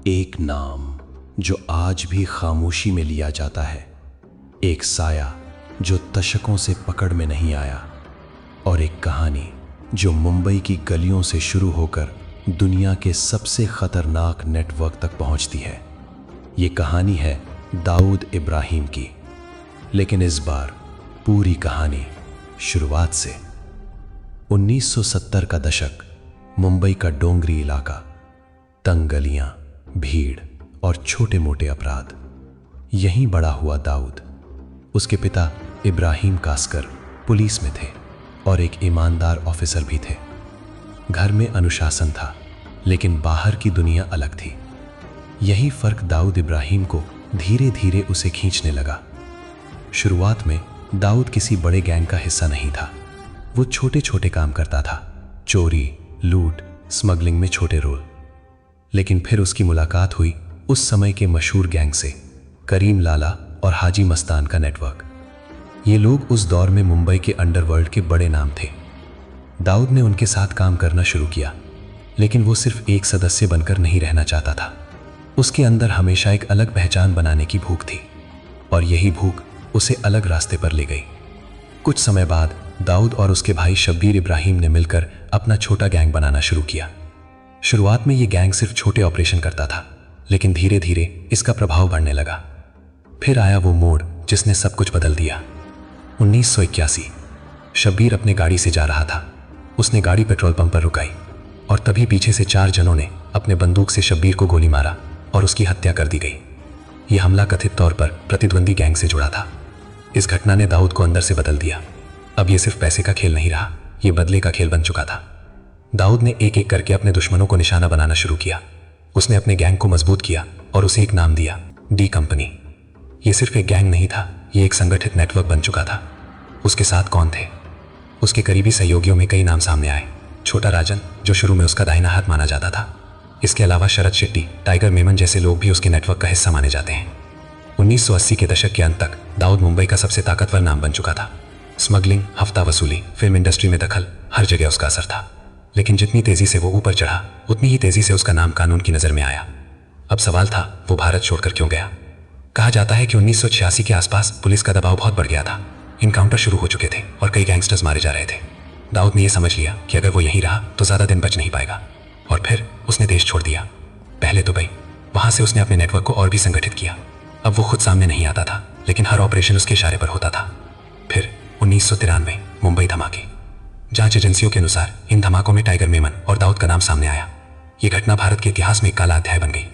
एक नाम जो आज भी खामोशी में लिया जाता है, एक साया जो दशकों से पकड़ में नहीं आया, और एक कहानी जो मुंबई की गलियों से शुरू होकर दुनिया के सबसे खतरनाक नेटवर्क तक पहुंचती है। ये कहानी है दाऊद इब्राहिम की, लेकिन इस बार पूरी कहानी शुरुआत से। 1970 का दशक, मुंबई का डोंगरी इलाका, तंग गलियां, भीड़ और छोटे मोटे अपराध। यहीं बड़ा हुआ दाऊद। उसके पिता इब्राहिम कास्कर पुलिस में थे और एक ईमानदार ऑफिसर भी थे। घर में अनुशासन था, लेकिन बाहर की दुनिया अलग थी। यही फर्क दाऊद इब्राहिम को धीरे धीरे उसे खींचने लगा। शुरुआत में दाऊद किसी बड़े गैंग का हिस्सा नहीं था। वो छोटे छोटे काम करता था, चोरी, लूट, स्मगलिंग में छोटे रोल। लेकिन फिर उसकी मुलाकात हुई उस समय के मशहूर गैंग से, करीम लाला और हाजी मस्तान का नेटवर्क। ये लोग उस दौर में मुंबई के अंडरवर्ल्ड के बड़े नाम थे। दाऊद ने उनके साथ काम करना शुरू किया, लेकिन वो सिर्फ एक सदस्य बनकर नहीं रहना चाहता था। उसके अंदर हमेशा एक अलग पहचान बनाने की भूख थी, और यही भूख उसे अलग रास्ते पर ले गई। कुछ समय बाद दाऊद और उसके भाई शब्बीर इब्राहिम ने मिलकर अपना छोटा गैंग बनाना शुरू किया। शुरुआत में ये गैंग सिर्फ छोटे ऑपरेशन करता था, लेकिन धीरे धीरे इसका प्रभाव बढ़ने लगा। फिर आया वो मोड़ जिसने सब कुछ बदल दिया। 1981, शब्बीर अपने गाड़ी से जा रहा था। उसने गाड़ी पेट्रोल पंप पर रुकाई, और तभी पीछे से 4 जनों ने अपने बंदूक से शब्बीर को गोली मारा और उसकी हत्या कर दी गई। यह हमला कथित तौर पर प्रतिद्वंदी गैंग से जुड़ा था। इस घटना ने दाऊद को अंदर से बदल दिया। अब यह सिर्फ पैसे का खेल नहीं रहा, यह बदले का खेल बन चुका था। दाऊद ने एक एक करके अपने दुश्मनों को निशाना बनाना शुरू किया। उसने अपने गैंग को मजबूत किया और उसे एक नाम दिया, डी कंपनी। यह सिर्फ एक गैंग नहीं था, यह एक संगठित नेटवर्क बन चुका था। उसके साथ कौन थे? उसके करीबी सहयोगियों में कई नाम सामने आए। छोटा राजन, जो शुरू में उसका दाहिना हाथ माना जाता था। इसके अलावा शरद शेट्टी, टाइगर मेमन जैसे लोग भी उसके नेटवर्क का हिस्सा माने जाते हैं। 1980 के दशक के अंत तक दाऊद मुंबई का सबसे ताकतवर नाम बन चुका था। स्मगलिंग, हफ्ता वसूली, फिल्म इंडस्ट्री में दखल, हर जगह उसका असर था। लेकिन जितनी तेजी से वो ऊपर चढ़ा, उतनी ही तेजी से उसका नाम कानून की नज़र में आया। अब सवाल था, वो भारत छोड़कर क्यों गया? कहा जाता है कि 1986 के आसपास पुलिस का दबाव बहुत बढ़ गया था। इनकाउंटर शुरू हो चुके थे और कई गैंगस्टर्स मारे जा रहे थे। दाऊद ने यह समझ लिया कि अगर वो यहीं रहा तो ज़्यादा दिन बच नहीं पाएगा, और फिर उसने देश छोड़ दिया। पहले दुबई, वहाँ से उसने अपने नेटवर्क को और भी संगठित किया। अब वो खुद सामने नहीं आता था, लेकिन हर ऑपरेशन उसके इशारे पर होता था। फिर 1993 मुंबई धमाके। जांच एजेंसियों के अनुसार इन धमाकों में टाइगर मेमन और दाऊद का नाम सामने आया। ये घटना भारत के इतिहास में एक काला अध्याय बन गई।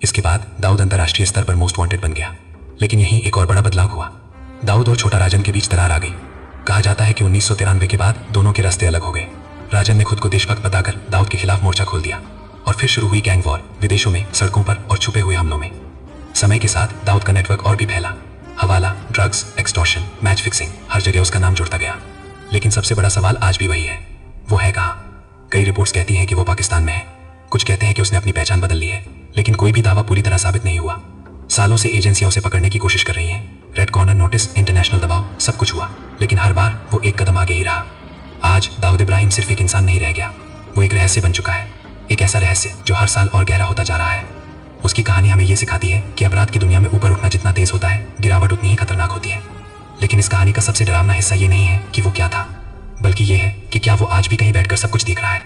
इसके बाद दाऊद अंतर्राष्ट्रीय स्तर पर मोस्ट वांटेड बन गया। लेकिन यहीं एक और बड़ा बदलाव हुआ। दाऊद और छोटा राजन के बीच दरार आ गई। कहा जाता है कि 1993 के बाद दोनों के रास्ते अलग हो गए। राजन ने खुद को देशभक्त बताकर दाऊद के खिलाफ मोर्चा खोल दिया, और फिर शुरू हुई गैंग वॉर, विदेशों में, सड़कों पर और छुपे हुए हमलों में। समय के साथ दाऊद का नेटवर्क और भी फैला। हवाला, ड्रग्स, एक्सटॉर्शन, मैच फिक्सिंग, हर जगह उसका नाम जुड़ता गया। लेकिन सबसे बड़ा सवाल आज भी वही है, वो है कहाँ? कई रिपोर्ट्स कहती हैं कि वो पाकिस्तान में है। कुछ कहते हैं कि उसने अपनी पहचान बदल ली है, लेकिन कोई भी दावा पूरी तरह साबित नहीं हुआ। सालों से एजेंसियां उसे पकड़ने की कोशिश कर रही हैं। रेड कॉर्नर नोटिस, इंटरनेशनल दबाव, सब कुछ हुआ, लेकिन हर बार वो एक कदम आगे ही रहा। आज दाऊद इब्राहिम सिर्फ एक इंसान नहीं रह गया, वो एक रहस्य बन चुका है। एक ऐसा रहस्य जो हर साल और गहरा होता जा रहा है। उसकी कहानी हमें ये सिखाती है कि अपराध की दुनिया में ऊपर उठना जितना तेज होता है, गिरावट उतनी ही खतरनाक होती है। लेकिन इस कहानी का सबसे डरावना हिस्सा ये नहीं है कि वो क्या था, बल्कि ये है कि क्या वो आज भी कहीं बैठकर सब कुछ देख रहा है।